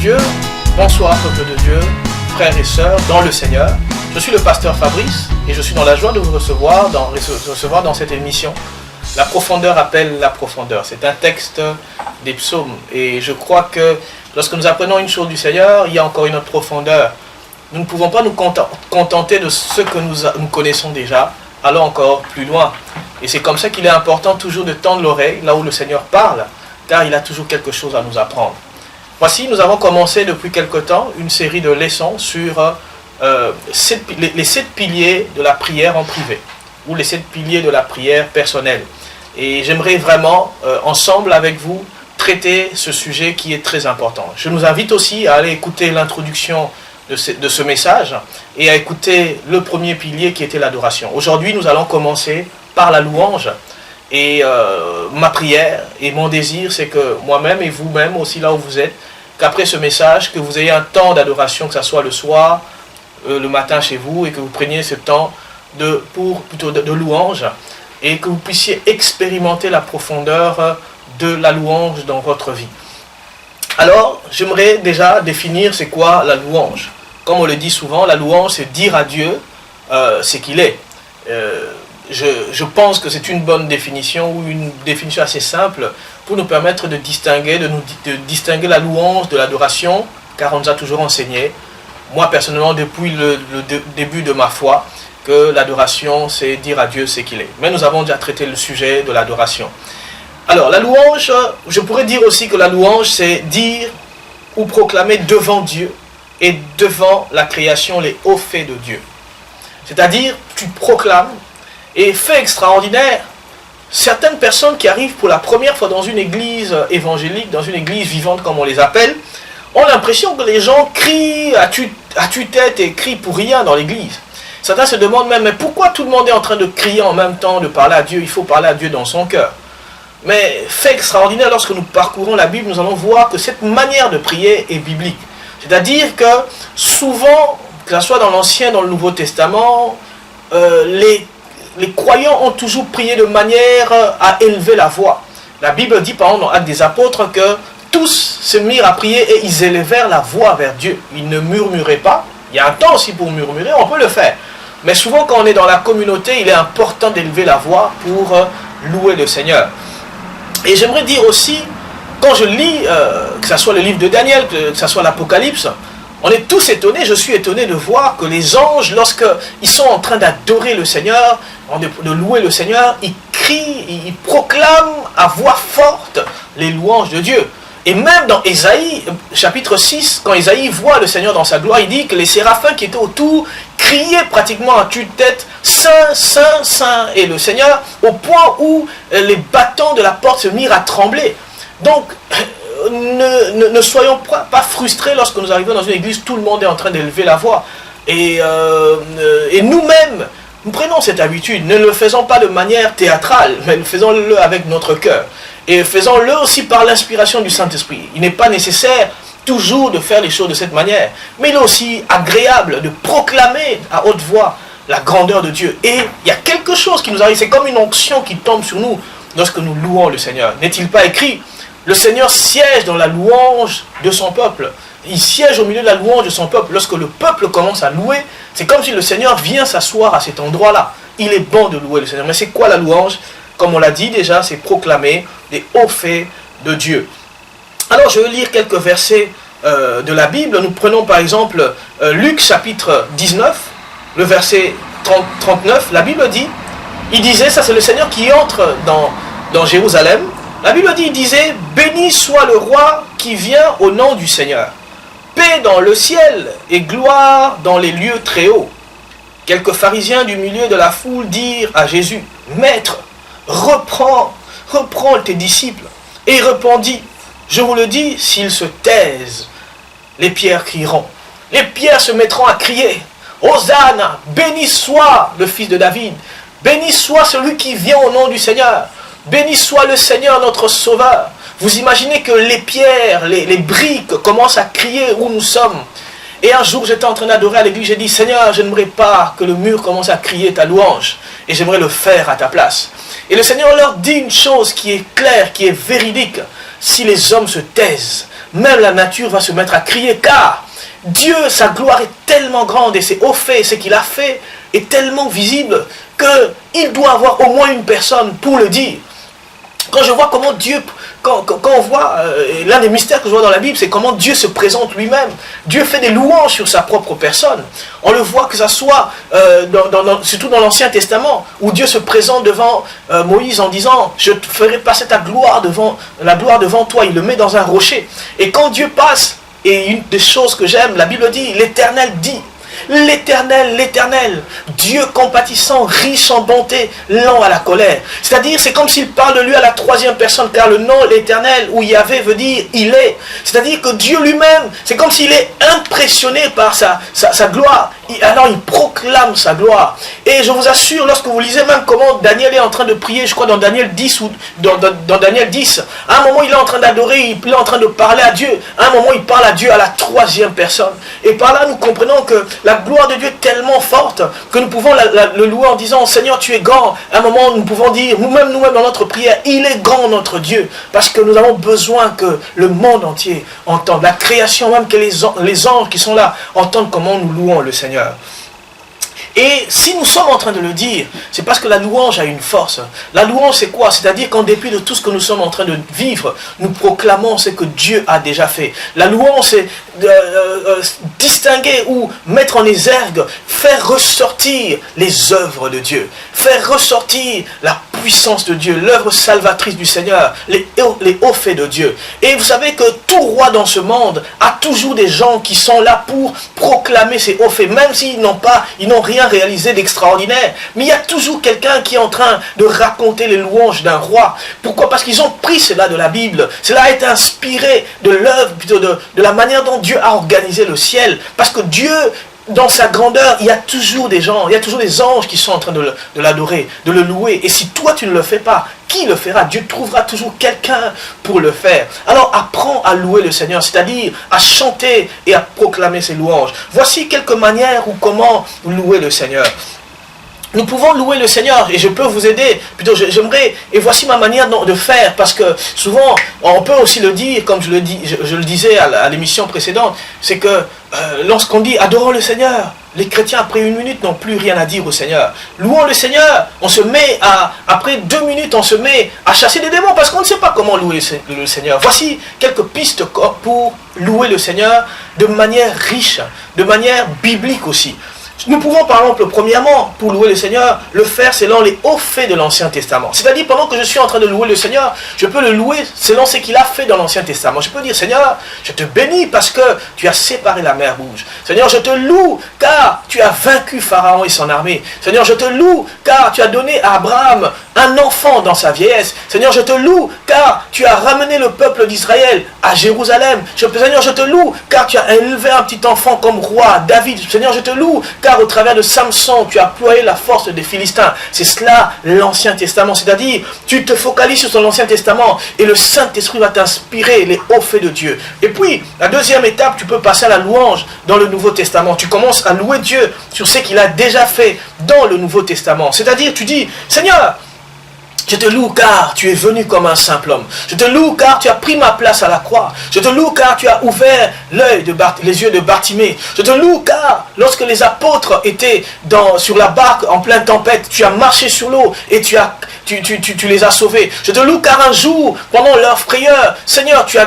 Dieu, bonsoir peuple de Dieu, frères et sœurs dans le Seigneur. Je suis le pasteur Fabrice et je suis dans la joie de vous recevoir dans cette émission. La profondeur appelle la profondeur. C'est un texte des psaumes et je crois que lorsque nous apprenons une chose du Seigneur, il y a encore une autre profondeur. Nous ne pouvons pas nous contenter de ce que nous connaissons déjà, allons encore plus loin. Et c'est comme ça qu'il est important toujours de tendre l'oreille là où le Seigneur parle, car il a toujours quelque chose à nous apprendre. Voici, nous avons commencé depuis quelque temps une série de leçons sur les 7 piliers de la prière en privé, ou les 7 piliers de la prière personnelle. Et j'aimerais vraiment, ensemble avec vous, traiter ce sujet qui est très important. Je nous invite aussi à aller écouter l'introduction de ce message et à écouter le premier pilier qui était l'adoration. Aujourd'hui, nous allons commencer par la louange. Et ma prière et mon désir, c'est que moi-même et vous-même aussi là où vous êtes, qu'après ce message, que vous ayez un temps d'adoration, que ce soit le soir, le matin chez vous, et que vous preniez ce temps de louange, et que vous puissiez expérimenter la profondeur de la louange dans votre vie. Alors, j'aimerais déjà définir c'est quoi la louange. Comme on le dit souvent, la louange, c'est dire à Dieu ce qu'il est. Je pense que c'est une bonne définition, ou une définition assez simple, pour nous permettre de distinguer la louange de l'adoration, car on nous a toujours enseigné, moi personnellement depuis le début de ma foi, que l'adoration c'est dire à Dieu ce qu'il est. Mais nous avons déjà traité le sujet de l'adoration. Alors la louange, je pourrais dire aussi que la louange c'est dire ou proclamer devant Dieu et devant la création les hauts faits de Dieu. C'est-à-dire tu proclames. Et fait extraordinaire, certaines personnes qui arrivent pour la première fois dans une église évangélique, dans une église vivante comme on les appelle, ont l'impression que les gens crient à tue-tête et crient pour rien dans l'église. Certains se demandent même, mais pourquoi tout le monde est en train de crier en même temps, de parler à Dieu? Il faut parler à Dieu dans son cœur. Mais fait extraordinaire, lorsque nous parcourons la Bible, nous allons voir que cette manière de prier est biblique. C'est-à-dire que souvent, que ce soit dans l'Ancien, dans le Nouveau Testament, les croyants ont toujours prié de manière à élever la voix. La Bible dit par exemple dans Actes des Apôtres que tous se mirent à prier et ils élevèrent la voix vers Dieu. Ils ne murmuraient pas. Il y a un temps aussi pour murmurer, on peut le faire. Mais souvent quand on est dans la communauté, il est important d'élever la voix pour louer le Seigneur. Et j'aimerais dire aussi, quand je lis, que ce soit le livre de Daniel, que ce soit l'Apocalypse, on est tous étonnés, je suis étonné de voir que les anges, lorsqu'ils sont en train d'adorer le Seigneur, de louer le Seigneur, ils crient, ils proclament à voix forte les louanges de Dieu. Et même dans Ésaïe, chapitre 6, quand Ésaïe voit le Seigneur dans sa gloire, il dit que les séraphins qui étaient autour criaient pratiquement à tue-tête « Saint, Saint, Saint » et le Seigneur, au point où les battants de la porte se mirent à trembler. Donc, ne soyons pas frustrés lorsque nous arrivons dans une église, tout le monde est en train d'élever la voix. Et nous-mêmes, nous prenons cette habitude, ne le faisons pas de manière théâtrale, mais faisons-le avec notre cœur. Et faisons-le aussi par l'inspiration du Saint-Esprit. Il n'est pas nécessaire toujours de faire les choses de cette manière, mais il est aussi agréable de proclamer à haute voix la grandeur de Dieu. Et il y a quelque chose qui nous arrive, c'est comme une onction qui tombe sur nous lorsque nous louons le Seigneur. N'est-il pas écrit ? Le Seigneur siège dans la louange de son peuple. Il siège au milieu de la louange de son peuple. Lorsque le peuple commence à louer, c'est comme si le Seigneur vient s'asseoir à cet endroit-là. Il est bon de louer le Seigneur. Mais c'est quoi la louange? Comme on l'a dit déjà, c'est proclamer les hauts faits de Dieu. Alors je vais lire quelques versets de la Bible. Nous prenons par exemple Luc chapitre 19, le verset 39. La Bible dit, il disait, ça c'est le Seigneur qui entre dans Jérusalem. La Bible dit, il disait, béni soit le roi qui vient au nom du Seigneur. Paix dans le ciel et gloire dans les lieux très hauts. Quelques pharisiens du milieu de la foule dirent à Jésus, Maître, reprends tes disciples. Et il répondit, je vous le dis, s'ils se taisent, les pierres crieront. Les pierres se mettront à crier, Hosanna, béni soit le fils de David, béni soit celui qui vient au nom du Seigneur. Béni soit le Seigneur notre Sauveur. Vous imaginez que les pierres, les briques commencent à crier où nous sommes. Et un jour j'étais en train d'adorer à l'église, j'ai dit Seigneur, je n'aimerais pas que le mur commence à crier ta louange. Et j'aimerais le faire à ta place. Et le Seigneur leur dit une chose qui est claire, qui est véridique. Si les hommes se taisent, même la nature va se mettre à crier, car Dieu, sa gloire est tellement grande et ses hauts faits, ce qu'il a fait est tellement visible qu'il doit avoir au moins une personne pour le dire. Quand je vois comment Dieu, quand on voit, l'un des mystères que je vois dans la Bible, c'est comment Dieu se présente lui-même. Dieu fait des louanges sur sa propre personne. On le voit que ça soit, surtout dans l'Ancien Testament, où Dieu se présente devant Moïse en disant, je te ferai passer la gloire devant toi. Il le met dans un rocher. Et quand Dieu passe, et une des choses que j'aime, la Bible dit, l'Éternel dit, l'Éternel, l'Éternel, Dieu compatissant, riche en bonté, lent à la colère. C'est-à-dire, c'est comme s'il parle de lui à la troisième personne, car le nom l'Éternel, où Yahvé veut dire il est. C'est-à-dire que Dieu lui-même, c'est comme s'il est impressionné par sa gloire. Alors il proclame sa gloire. Et je vous assure, lorsque vous lisez même comment Daniel est en train de prier, je crois dans Daniel 10 ou dans Daniel 10, à un moment il est en train d'adorer, il est en train de parler à Dieu. À un moment il parle à Dieu à la troisième personne. Et par là nous comprenons que la gloire de Dieu est tellement forte que nous pouvons le louer en disant Seigneur tu es grand. À un moment nous pouvons dire nous-mêmes dans notre prière, il est grand notre Dieu. Parce que nous avons besoin que le monde entier entende, la création même, que les anges qui sont là entendent comment nous louons le Seigneur. Et si nous sommes en train de le dire, c'est parce que la louange a une force. La louange c'est quoi? C'est-à-dire qu'en dépit de tout ce que nous sommes en train de vivre, nous proclamons ce que Dieu a déjà fait. La louange c'est distinguer ou mettre en exergue, faire ressortir les œuvres de Dieu, faire ressortir la puissance de Dieu, l'œuvre salvatrice du Seigneur, les hauts faits de Dieu. Et vous savez que tout roi dans ce monde a toujours des gens qui sont là pour proclamer ses hauts faits, même s'ils n'ont rien réalisé d'extraordinaire. Mais il y a toujours quelqu'un qui est en train de raconter les louanges d'un roi. Pourquoi? Parce qu'ils ont pris cela de la Bible. Cela a été inspiré de l'œuvre, de la manière dont Dieu a organisé le ciel. Parce que Dieu, dans sa grandeur, il y a toujours des gens, il y a toujours des anges qui sont en train de l'adorer, de le louer. Et si toi tu ne le fais pas, qui le fera? Dieu trouvera toujours quelqu'un pour le faire. Alors apprends à louer le Seigneur, c'est-à-dire à chanter et à proclamer ses louanges. Voici quelques manières ou comment louer le Seigneur. Nous pouvons louer le Seigneur et je peux vous aider, plutôt j'aimerais, et voici ma manière de faire, parce que souvent, on peut aussi le dire, comme je le disais à l'émission précédente, c'est que lorsqu'on dit adorons le Seigneur, les chrétiens après 1 minute n'ont plus rien à dire au Seigneur. Louons le Seigneur, on se met après 2 minutes, on se met à chasser des démons parce qu'on ne sait pas comment louer le Seigneur. Voici quelques pistes pour louer le Seigneur de manière riche, de manière biblique aussi. Nous pouvons par exemple, premièrement, pour louer le Seigneur, le faire selon les hauts faits de l'Ancien Testament. C'est-à-dire, pendant que je suis en train de louer le Seigneur, je peux le louer selon ce qu'il a fait dans l'Ancien Testament. Je peux dire, Seigneur, je te bénis parce que tu as séparé la mer Rouge. Seigneur, je te loue car tu as vaincu Pharaon et son armée. Seigneur, je te loue car tu as donné à Abraham un enfant dans sa vieillesse. Seigneur, je te loue car tu as ramené le peuple d'Israël à Jérusalem. Seigneur, je te loue car tu as élevé un petit enfant comme roi, David. Seigneur, je te loue car au travers de Samson, tu as ployé la force des Philistins. C'est cela l'Ancien Testament. C'est-à-dire, tu te focalises sur ton Ancien Testament et le Saint-Esprit va t'inspirer les hauts faits de Dieu. Et puis, la deuxième étape, tu peux passer à la louange dans le Nouveau Testament. Tu commences à louer Dieu sur ce qu'il a déjà fait dans le Nouveau Testament. C'est-à-dire, tu dis, Seigneur, je te loue car tu es venu comme un simple homme. Je te loue car tu as pris ma place à la croix. Je te loue car tu as ouvert les yeux de Bartimée. Je te loue car lorsque les apôtres étaient sur la barque en pleine tempête, tu as marché sur l'eau et tu les as sauvés. Je te loue car un jour, pendant leur frayeur, Seigneur, tu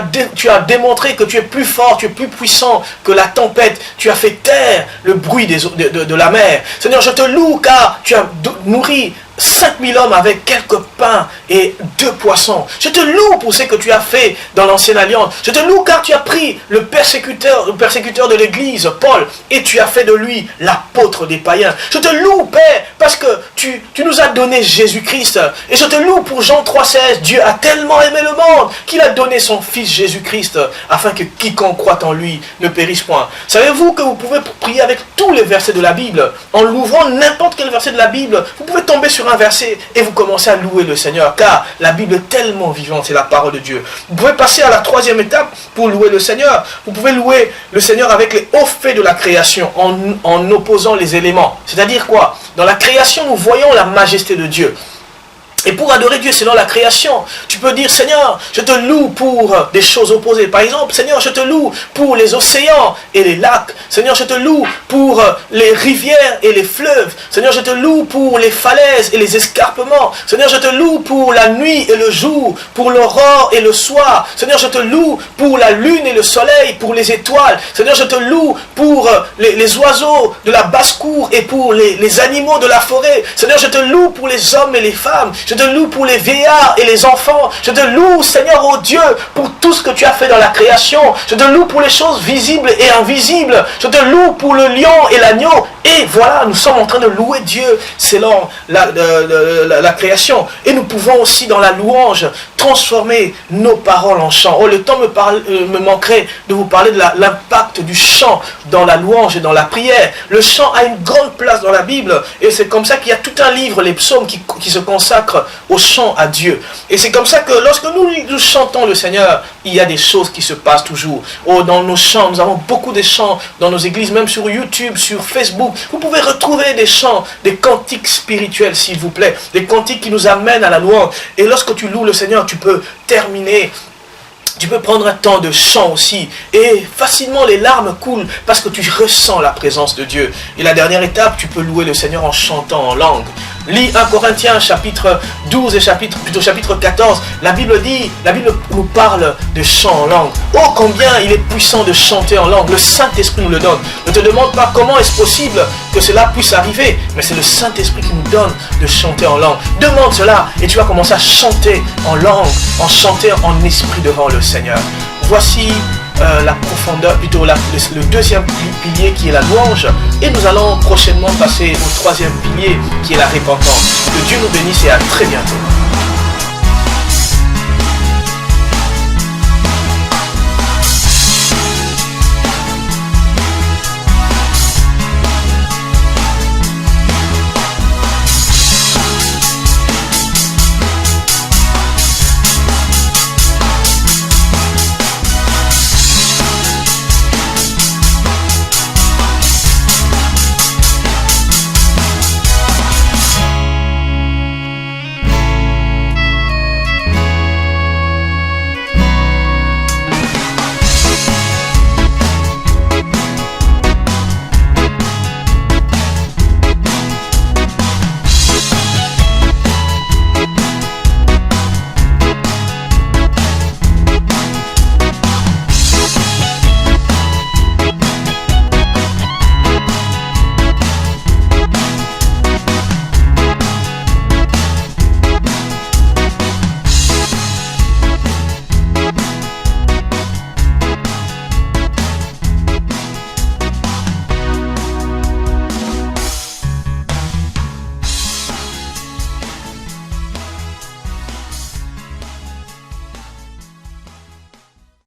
as démontré que tu es plus fort, tu es plus puissant que la tempête. Tu as fait taire le bruit de la mer. Seigneur, je te loue car tu as nourri 5000 hommes avec quelques pains et 2 poissons. Je te loue pour ce que tu as fait dans l'Ancienne Alliance. Je te loue car tu as pris le persécuteur de l'Église, Paul, et tu as fait de lui l'apôtre des païens. Je te loue, Père, parce que tu nous as donné Jésus-Christ. Et je te loue pour Jean 3,16. Dieu a tellement aimé le monde qu'il a donné son Fils Jésus-Christ afin que quiconque croit en lui ne périsse point. Savez-vous que vous pouvez prier avec tous les versets de la Bible? En l'ouvrant n'importe quel verset de la Bible, vous pouvez tomber sur un verset et vous commencez à louer le Seigneur, car la Bible est tellement vivante, c'est la parole de Dieu. Vous pouvez passer à la troisième étape pour louer le Seigneur. Vous pouvez louer le Seigneur avec les hauts faits de la création, en opposant les éléments. C'est-à-dire quoi? Dans la création, nous voyons la majesté de Dieu. Et pour adorer Dieu, c'est dans la création. Tu peux dire, Seigneur, je te loue pour des choses opposées. Par exemple, Seigneur, je te loue pour les océans et les lacs. Seigneur, je te loue pour les rivières et les fleuves. Seigneur, je te loue pour les falaises et les escarpements. Seigneur, je te loue pour la nuit et le jour, pour l'aurore et le soir. Seigneur, je te loue pour la lune et le soleil, pour les étoiles. Seigneur, je te loue pour les oiseaux de la basse-cour et pour les animaux de la forêt. Seigneur, je te loue pour les hommes et les femmes. Je te loue pour les vieillards et les enfants. Je te loue, Seigneur, oh Dieu, pour tout ce que tu as fait dans la création. Je te loue pour les choses visibles et invisibles. Je te loue pour le lion et l'agneau. Et voilà, nous sommes en train de louer Dieu selon la création. Et nous pouvons aussi, dans la louange, transformer nos paroles en chant. Oh, le temps me manquerait de vous parler de l'impact du chant dans la louange et dans la prière. Le chant a une grande place dans la Bible. Et c'est comme ça qu'il y a tout un livre, les psaumes, qui se consacrent au chant à Dieu. Et c'est comme ça que lorsque nous chantons le Seigneur, il y a des choses qui se passent toujours. Oh, dans nos chants, nous avons beaucoup de chants dans nos églises, même sur YouTube, sur Facebook. Vous pouvez retrouver des chants, des cantiques spirituels, s'il vous plaît. Des cantiques qui nous amènent à la louange. Et lorsque tu loues le Seigneur, tu peux terminer. Tu peux prendre un temps de chant aussi. Et facilement les larmes coulent parce que tu ressens la présence de Dieu. Et la dernière étape, tu peux louer le Seigneur en chantant en langue. Lis 1 Corinthiens chapitre 12 et chapitre 14. La Bible nous parle de chant en langue. Oh, combien il est puissant de chanter en langue. Le Saint-Esprit nous le donne. Ne te demande pas comment est-ce possible que cela puisse arriver. Mais c'est le Saint-Esprit qui nous donne de chanter en langue. Demande cela et tu vas commencer à chanter en langue, en chanter en esprit devant le Seigneur. Voici la profondeur, plutôt le deuxième pilier qui est la louange. Et nous allons prochainement passer au troisième pilier qui est la repentance. Que Dieu nous bénisse et à très bientôt.